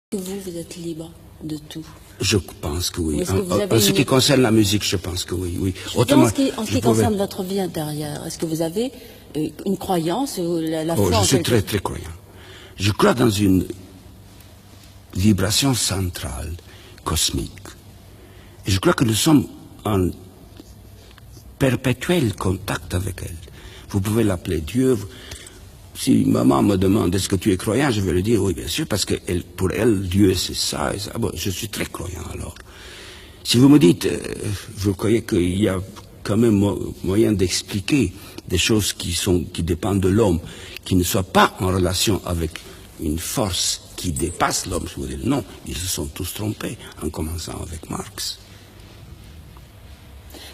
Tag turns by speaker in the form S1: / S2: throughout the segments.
S1: Que vous êtes libre de tout?
S2: Je pense que oui.
S1: En
S2: ce qui concerne la musique, je pense que oui. Oui.
S1: Autrement, en ce qui concerne votre vie intérieure, est-ce que vous avez une croyance ou la foi
S2: je suis très, très croyant. Je crois dans une vibration centrale, cosmique. Et je crois que nous sommes en perpétuel contact avec elle. Vous pouvez l'appeler Dieu. Si maman me demande est-ce que tu es croyant, je vais lui dire oui, bien sûr, parce que pour elle, Dieu c'est ça et ça. Bon, je suis très croyant alors. Si vous me dites, vous croyez qu'il y a quand même moyen d'expliquer des choses qui dépendent de l'homme, qui ne soient pas en relation avec une force qui dépasse l'homme, je vous dis non, ils se sont tous trompés, en commençant avec Marx.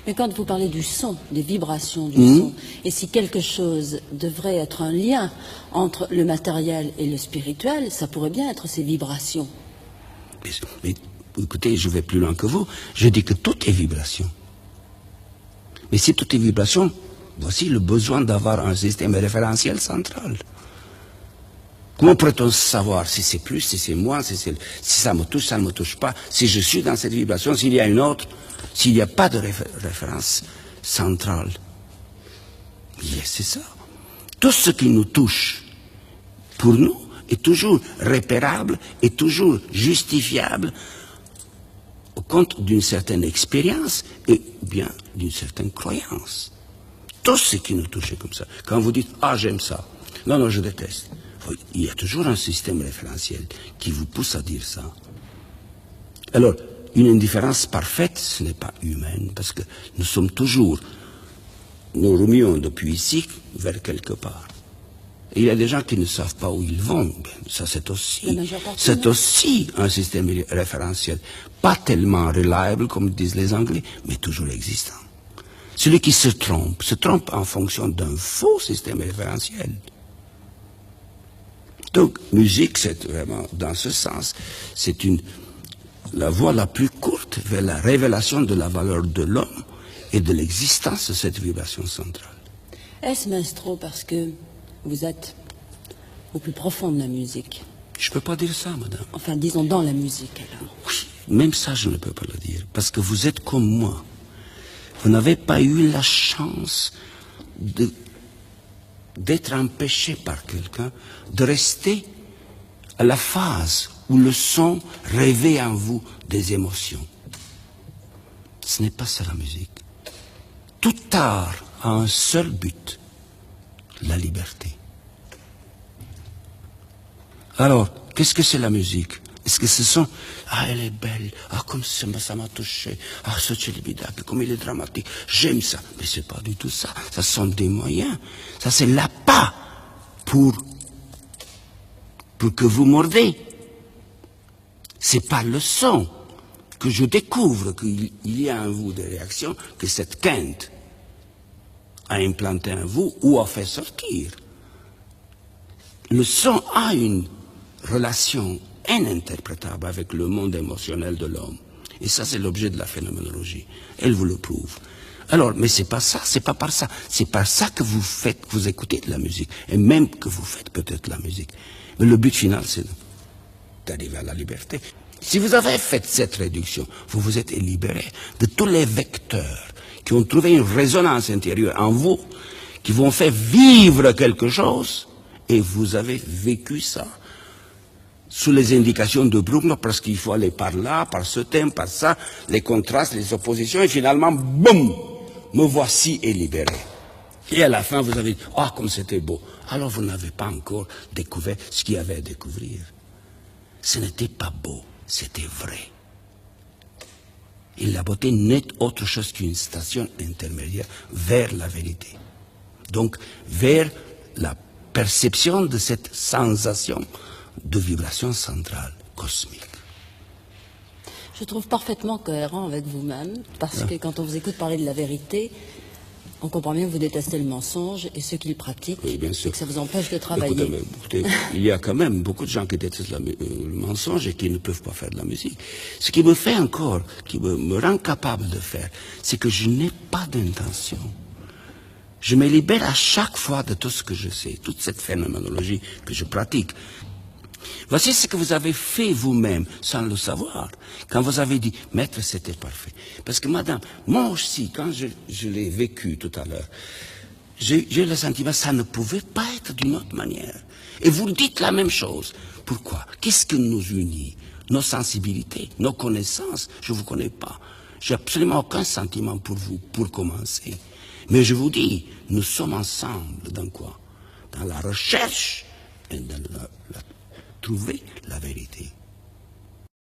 S1: Mais quand vous parlez du son, des vibrations du son, et si quelque chose devrait être un lien entre le matériel et le spirituel, ça pourrait bien être ces vibrations.
S2: Mais écoutez, je vais plus loin que vous. Je dis que tout est vibration. Mais si tout est vibration, voici le besoin d'avoir un système référentiel central. Comment pourrait-on savoir si c'est plus, si c'est moins, si ça me touche, ça ne me touche pas, si je suis dans cette vibration, s'il y a une autre, s'il n'y a pas de référence centrale? C'est ça. Tout ce qui nous touche, pour nous, est toujours repérable, est toujours justifiable au compte d'une certaine expérience et bien d'une certaine croyance. Tout ce qui nous touche est comme ça. Quand vous dites « Ah, j'aime ça », non, non, je déteste. Il y a toujours un système référentiel qui vous pousse à dire ça. Alors, une indifférence parfaite, ce n'est pas humaine, parce que nous sommes toujours, nous remuons depuis ici vers quelque part. Et il y a des gens qui ne savent pas où ils vont. Ça, c'est aussi un système référentiel. Pas tellement reliable, comme disent les Anglais, mais toujours existant. Celui qui se trompe en fonction d'un faux système référentiel. Donc, musique, c'est vraiment, dans ce sens, c'est la voie la plus courte vers la révélation de la valeur de l'homme et de l'existence de cette vibration centrale.
S1: Est-ce, maestro, parce que vous êtes au plus profond de la musique?
S2: Je ne peux pas dire ça, madame.
S1: Enfin, disons dans la musique, alors.
S2: Oui, même ça, je ne peux pas le dire, parce que vous êtes comme moi. Vous n'avez pas eu la chance d'être empêché par quelqu'un de rester à la phase où le son réveille en vous des émotions. Ce n'est pas ça la musique. Tout art a un seul but, la liberté. Alors, qu'est-ce que c'est la musique? Est-ce que ce sont « Ah, elle est belle, ah, comme ça m'a touché, ah, ce Celibidache, comme il est dramatique, j'aime ça ». Mais c'est pas du tout ça, ça sont des moyens. Ça, c'est l'appât pour que vous mordez. C'est par le son que je découvre qu'il y a en vous des réactions que cette quinte a implanté en vous ou a fait sortir. Le son a une relation ininterprétable avec le monde émotionnel de l'homme. Et ça, c'est l'objet de la phénoménologie. Elle vous le prouve. Alors, mais c'est pas ça, c'est pas par ça. C'est par ça que vous écoutez de la musique. Et même que vous faites peut-être la musique. Mais le but final, c'est d'arriver à la liberté. Si vous avez fait cette réduction, vous vous êtes libéré de tous les vecteurs qui ont trouvé une résonance intérieure en vous, qui vous ont fait vivre quelque chose, et vous avez vécu ça sous les indications de Bruckner, parce qu'il faut aller par là, par ce thème, par ça, les contrastes, les oppositions, et finalement, boum, me voici et libéré. Et à la fin, vous avez dit, ah, comme c'était beau. Alors vous n'avez pas encore découvert ce qu'il y avait à découvrir. Ce n'était pas beau, c'était vrai. Et la beauté n'est autre chose qu'une station intermédiaire vers la vérité. Donc, vers la perception de cette sensation de vibration centrale, cosmique.
S1: Je trouve parfaitement cohérent avec vous-même, parce que quand on vous écoute parler de la vérité, on comprend bien que vous détestez le mensonge et ceux qui le pratiquent,
S2: oui, bien sûr.
S1: Et que ça vous empêche de travailler.
S2: Écoutez, il y a quand même beaucoup de gens qui détestent le mensonge et qui ne peuvent pas faire de la musique. Ce qui me fait encore, qui me rend capable de faire, c'est que je n'ai pas d'intention. Je me libère à chaque fois de tout ce que je sais, toute cette phénoménologie que je pratique. Voici ce que vous avez fait vous-même, sans le savoir, quand vous avez dit, maître, c'était parfait. Parce que madame, moi aussi, quand je l'ai vécu tout à l'heure, j'ai le sentiment que ça ne pouvait pas être d'une autre manière. Et vous dites la même chose. Pourquoi? Qu'est-ce qui nous unit? Nos sensibilités, nos connaissances. Je ne vous connais pas. J'ai absolument aucun sentiment pour vous, pour commencer. Mais je vous dis, nous sommes ensemble dans quoi? Dans la recherche et dans trouver la vérité.